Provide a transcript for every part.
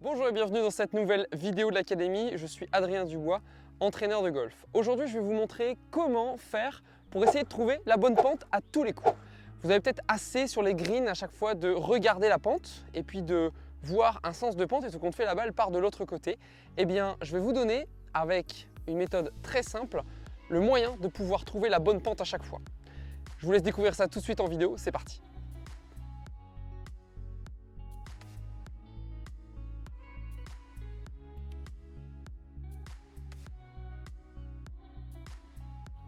Bonjour et bienvenue dans cette nouvelle vidéo de l'Académie. Je suis Adrien Dubois, entraîneur de golf. Aujourd'hui, je vais vous montrer comment faire pour essayer de trouver la bonne pente à tous les coups. Vous avez peut-être assez sur les greens à chaque fois de regarder la pente et puis de voir un sens de pente et tout compte fait la balle part de l'autre côté. Eh bien, je vais vous donner, avec une méthode très simple, le moyen de pouvoir trouver la bonne pente à chaque fois. Je vous laisse découvrir ça tout de suite en vidéo, c'est parti.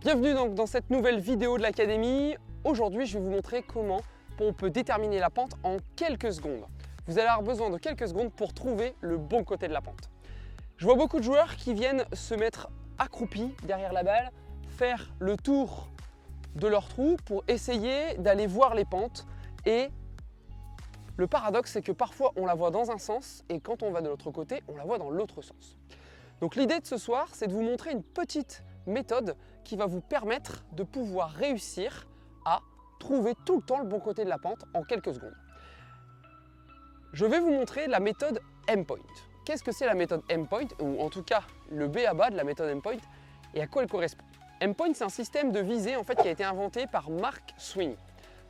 Bienvenue donc dans cette nouvelle vidéo de l'Académie. Aujourd'hui, je vais vous montrer comment on peut déterminer la pente en quelques secondes. Vous allez avoir besoin de quelques secondes pour trouver le bon côté de la pente. Je vois beaucoup de joueurs qui viennent se mettre accroupis derrière la balle, faire le tour de leur trou pour essayer d'aller voir les pentes. Et le paradoxe, c'est que parfois on la voit dans un sens et quand on va de l'autre côté, on la voit dans l'autre sens. Donc l'idée de ce soir, c'est de vous montrer une petite méthode qui va vous permettre de pouvoir réussir à trouver tout le temps le bon côté de la pente en quelques secondes. Je vais vous montrer la méthode M-Point. Qu'est-ce que c'est la méthode M-Point, ou en tout cas le B.A.-ba de la méthode M-Point, et à quoi elle correspond? M-Point, c'est un système de visée en fait, qui a été inventé par Mark Sweeney.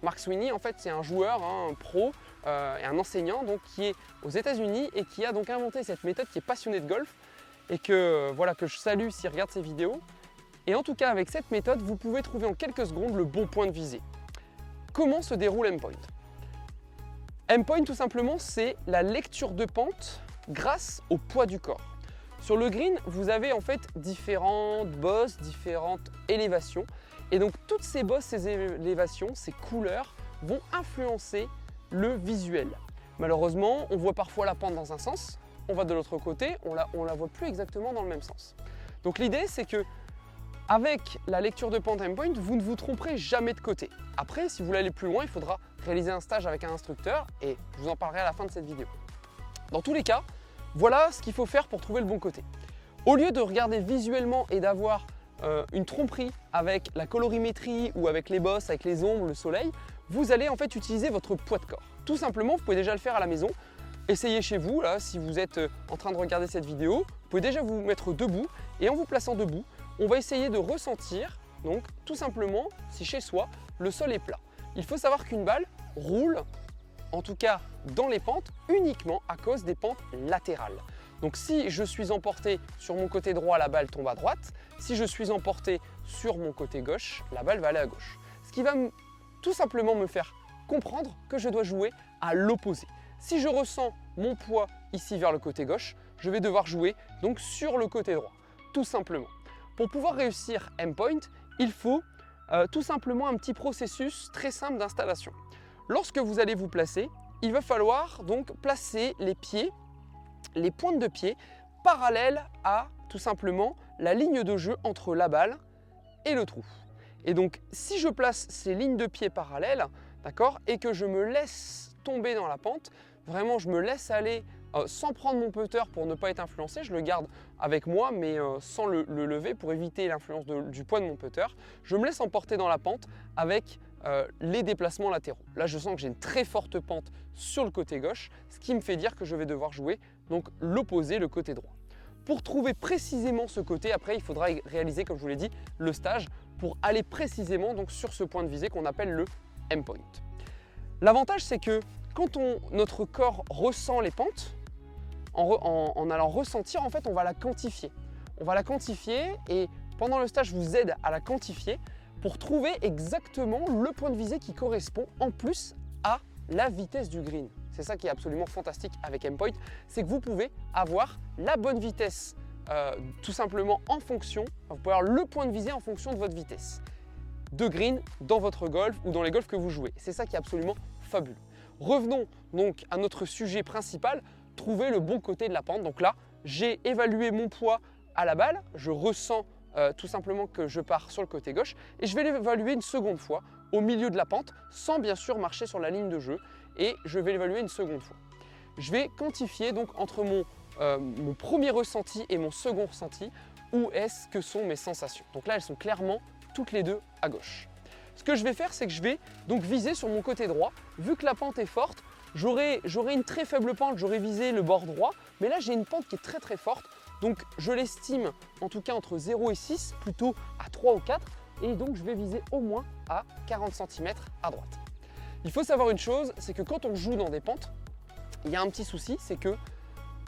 Mark Sweeney, en fait, c'est un joueur, un pro et un enseignant donc, qui est aux États-Unis et qui a donc inventé cette méthode, qui est passionné de golf et que je salue s'il regarde ces vidéos. Et en tout cas, avec cette méthode, vous pouvez trouver en quelques secondes le bon point de visée. Comment se déroule M-Point? M-Point, tout simplement, c'est la lecture de pente grâce au poids du corps. Sur le green, vous avez en fait différentes bosses, différentes élévations. Et donc, toutes ces bosses, ces élévations, ces couleurs vont influencer le visuel. Malheureusement, on voit parfois la pente dans un sens, on va de l'autre côté, on la voit plus exactement dans le même sens. Donc l'idée, c'est que avec la lecture de pente M-Point, vous ne vous tromperez jamais de côté. Après, si vous voulez aller plus loin, il faudra réaliser un stage avec un instructeur et je vous en parlerai à la fin de cette vidéo. Dans tous les cas, voilà ce qu'il faut faire pour trouver le bon côté. Au lieu de regarder visuellement et d'avoir une tromperie avec la colorimétrie ou avec les bosses, avec les ombres, le soleil, vous allez en fait utiliser votre poids de corps. Tout simplement, vous pouvez déjà le faire à la maison. Essayez chez vous, là, si vous êtes en train de regarder cette vidéo, vous pouvez déjà vous mettre debout et en vous plaçant debout, on va essayer de ressentir, donc tout simplement, si chez soi, le sol est plat. Il faut savoir qu'une balle roule, en tout cas dans les pentes, uniquement à cause des pentes latérales. Donc si je suis emporté sur mon côté droit, la balle tombe à droite. Si je suis emporté sur mon côté gauche, la balle va aller à gauche. Ce qui va tout simplement me faire comprendre que je dois jouer à l'opposé. Si je ressens mon poids ici vers le côté gauche, je vais devoir jouer donc sur le côté droit, tout simplement. Pour pouvoir réussir M-Point, il faut tout simplement un petit processus très simple d'installation. Lorsque vous allez vous placer, il va falloir donc placer les pieds, les pointes de pied parallèles à tout simplement la ligne de jeu entre la balle et le trou. Et donc si je place ces lignes de pied parallèles, d'accord, et que je me laisse tomber dans la pente, vraiment je me laisse aller sans prendre mon putter pour ne pas être influencé, je le garde avec moi mais sans le lever pour éviter l'influence du poids de mon putter. Je me laisse emporter dans la pente avec les déplacements latéraux. Là je sens que j'ai une très forte pente sur le côté gauche, ce qui me fait dire que je vais devoir jouer donc l'opposé, le côté droit. Pour trouver précisément ce côté, après il faudra réaliser, comme je vous l'ai dit, le stage pour aller précisément donc, sur ce point de visée qu'on appelle le M-Point. L'avantage c'est que quand notre corps ressent les pentes, en allant ressentir, en fait, on va la quantifier. On va la quantifier et pendant le stage, je vous aide à la quantifier pour trouver exactement le point de visée qui correspond en plus à la vitesse du green. C'est ça qui est absolument fantastique avec M-Point, c'est que vous pouvez avoir la bonne vitesse tout simplement en fonction, vous pouvez avoir le point de visée en fonction de votre vitesse de green dans votre golf ou dans les golfs que vous jouez. C'est ça qui est absolument fabuleux. Revenons donc à notre sujet principal, trouver le bon côté de la pente. Donc là, j'ai évalué mon poids à la balle, je ressens tout simplement que je pars sur le côté gauche et je vais l'évaluer une seconde fois au milieu de la pente sans bien sûr marcher sur la ligne de jeu et je vais l'évaluer une seconde fois. Je vais quantifier donc entre mon premier ressenti et mon second ressenti où est-ce que sont mes sensations. Donc là, elles sont clairement toutes les deux à gauche. Ce que je vais faire, c'est que je vais donc viser sur mon côté droit. Vu que la pente est forte, j'aurais une très faible pente, j'aurais visé le bord droit, mais là j'ai une pente qui est très très forte, donc je l'estime en tout cas entre 0 et 6, plutôt à 3 ou 4, et donc je vais viser au moins à 40 cm à droite. Il faut savoir une chose, c'est que quand on joue dans des pentes, il y a un petit souci, c'est que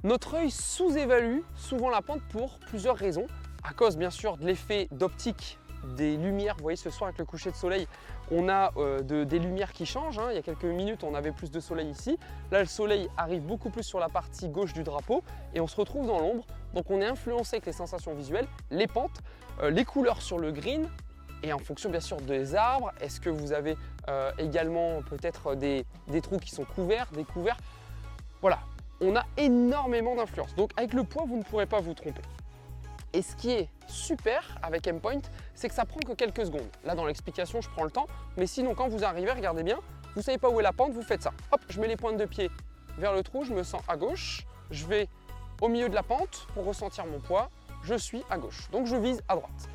notre œil sous-évalue souvent la pente pour plusieurs raisons, à cause bien sûr de l'effet d'optique des lumières. Vous voyez ce soir avec le coucher de soleil, on a des lumières qui changent, hein. Il y a quelques minutes on avait plus de soleil ici, là le soleil arrive beaucoup plus sur la partie gauche du drapeau et on se retrouve dans l'ombre, donc on est influencé avec les sensations visuelles, les pentes, les couleurs sur le green et en fonction bien sûr des arbres. Est-ce que vous avez également peut-être des trous qui sont couverts, découverts, voilà, on a énormément d'influence, donc avec le poids vous ne pourrez pas vous tromper. Et ce qui est super avec Aimpoint, c'est que ça prend que quelques secondes. Là dans l'explication je prends le temps, mais sinon quand vous arrivez, regardez bien, vous ne savez pas où est la pente, vous faites ça. Hop, je mets les pointes de pied vers le trou, je me sens à gauche, je vais au milieu de la pente pour ressentir mon poids, je suis à gauche, donc je vise à droite.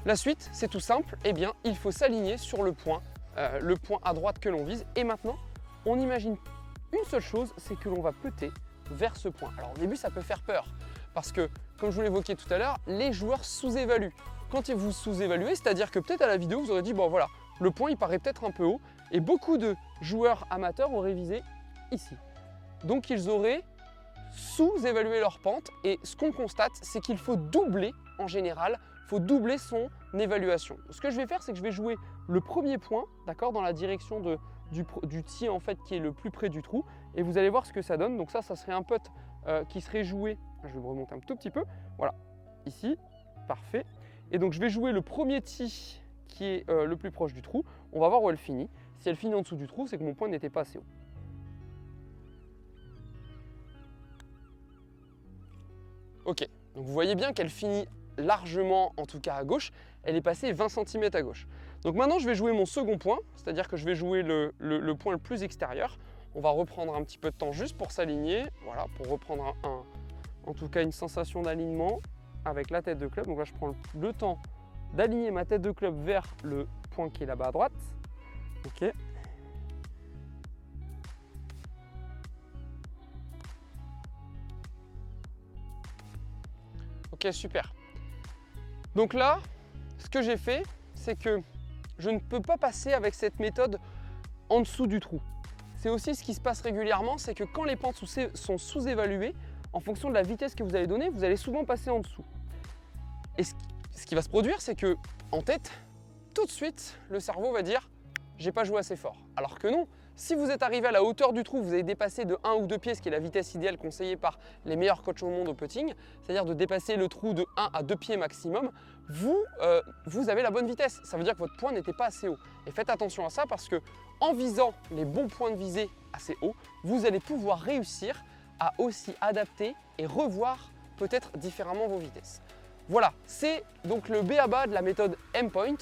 La suite c'est tout simple, eh bien il faut s'aligner sur le point à droite que l'on vise, et maintenant on imagine une seule chose, c'est que l'on va peter vers ce point. Alors au début ça peut faire peur, parce que, comme je vous l'évoquais tout à l'heure, les joueurs sous-évaluent. Quand vous sous-évaluez, c'est-à-dire que peut-être à la vidéo, vous aurez dit, bon voilà, le point il paraît peut-être un peu haut, et beaucoup de joueurs amateurs auraient visé ici. Donc ils auraient sous-évalué leur pente, et ce qu'on constate, c'est qu'il faut doubler, en général, il faut doubler son évaluation. Ce que je vais faire, c'est que je vais jouer le premier point, d'accord, dans la direction du tee en fait, qui est le plus près du trou, et vous allez voir ce que ça donne. Donc ça serait un putt qui serait joué, je vais me remonter un tout petit peu, voilà, ici, parfait. Et donc je vais jouer le premier tee qui est le plus proche du trou, on va voir où elle finit. Si elle finit en dessous du trou, c'est que mon point n'était pas assez haut. Ok, donc vous voyez bien qu'elle finit largement, en tout cas à gauche, elle est passée 20 cm à gauche. Donc maintenant je vais jouer mon second point, c'est-à-dire que je vais jouer le point le plus extérieur. On va reprendre un petit peu de temps juste pour s'aligner, voilà, pour reprendre en tout cas une sensation d'alignement avec la tête de club. Donc là je prends le temps d'aligner ma tête de club vers le point qui est là-bas à droite. Ok. Ok, super. Donc là, ce que j'ai fait, c'est que je ne peux pas passer avec cette méthode en dessous du trou. C'est aussi ce qui se passe régulièrement, c'est que quand les pentes sont sous-évaluées, en fonction de la vitesse que vous allez donner, vous allez souvent passer en dessous. Et ce qui va se produire, c'est que en tête, tout de suite, le cerveau va dire « j'ai pas joué assez fort ». Alors que non, si vous êtes arrivé à la hauteur du trou, vous avez dépassé de 1 ou 2 pieds, ce qui est la vitesse idéale conseillée par les meilleurs coachs au monde au putting, c'est-à-dire de dépasser le trou de 1 à 2 pieds maximum, vous avez la bonne vitesse. Ça veut dire que votre point n'était pas assez haut. Et faites attention à ça parce que en visant les bons points de visée assez hauts, vous allez pouvoir réussir à aussi adapter et revoir peut-être différemment vos vitesses. Voilà, c'est donc le b.a-ba de la méthode Aimpoint.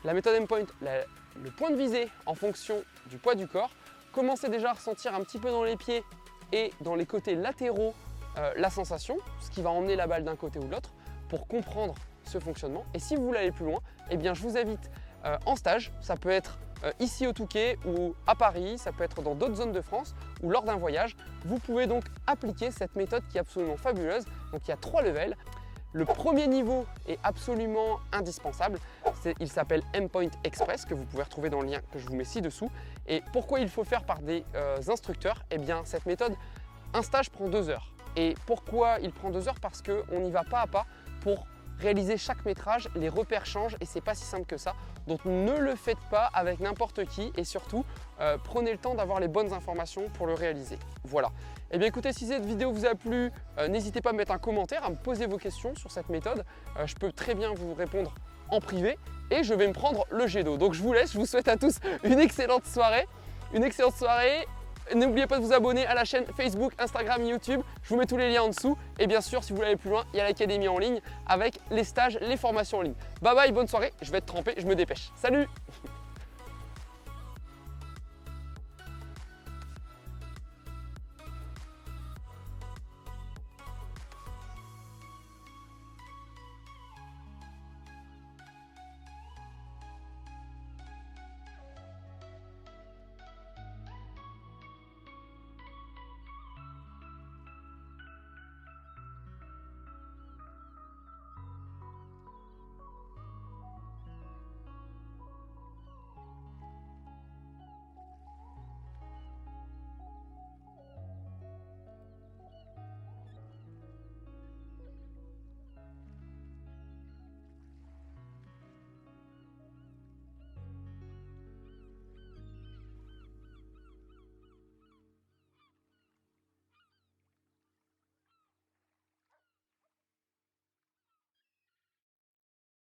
La méthode Aimpoint, le point de visée en fonction du poids du corps. Commencez déjà à ressentir un petit peu dans les pieds et dans les côtés latéraux la sensation, ce qui va emmener la balle d'un côté ou de l'autre pour comprendre ce fonctionnement. Et si vous voulez aller plus loin, eh bien je vous invite en stage, ça peut être ici au Touquet ou à Paris, ça peut être dans d'autres zones de France ou lors d'un voyage. Vous pouvez donc appliquer cette méthode qui est absolument fabuleuse. Donc il y a 3 levels. Le premier niveau est absolument indispensable, il s'appelle Aimpoint Express, que vous pouvez retrouver dans le lien que je vous mets ci-dessous. Et pourquoi il faut faire par des instructeurs? Eh bien cette méthode, un stage prend 2 heures. Et pourquoi il prend 2 heures? Parce qu'on y va pas à pas pour réaliser chaque métrage, les repères changent et c'est pas si simple que ça. Donc ne le faites pas avec n'importe qui et surtout prenez le temps d'avoir les bonnes informations pour le réaliser. Voilà. Et bien écoutez, si cette vidéo vous a plu, n'hésitez pas à me mettre un commentaire, à me poser vos questions sur cette méthode. Je peux très bien vous répondre en privé et je vais me prendre le jet d'eau. Donc je vous laisse, je vous souhaite à tous une excellente soirée. N'oubliez pas de vous abonner à la chaîne Facebook, Instagram, YouTube. Je vous mets tous les liens en dessous. Et bien sûr, si vous voulez aller plus loin, il y a l'académie en ligne avec les stages, les formations en ligne. Bye bye, bonne soirée. Je vais être trempé, je me dépêche. Salut!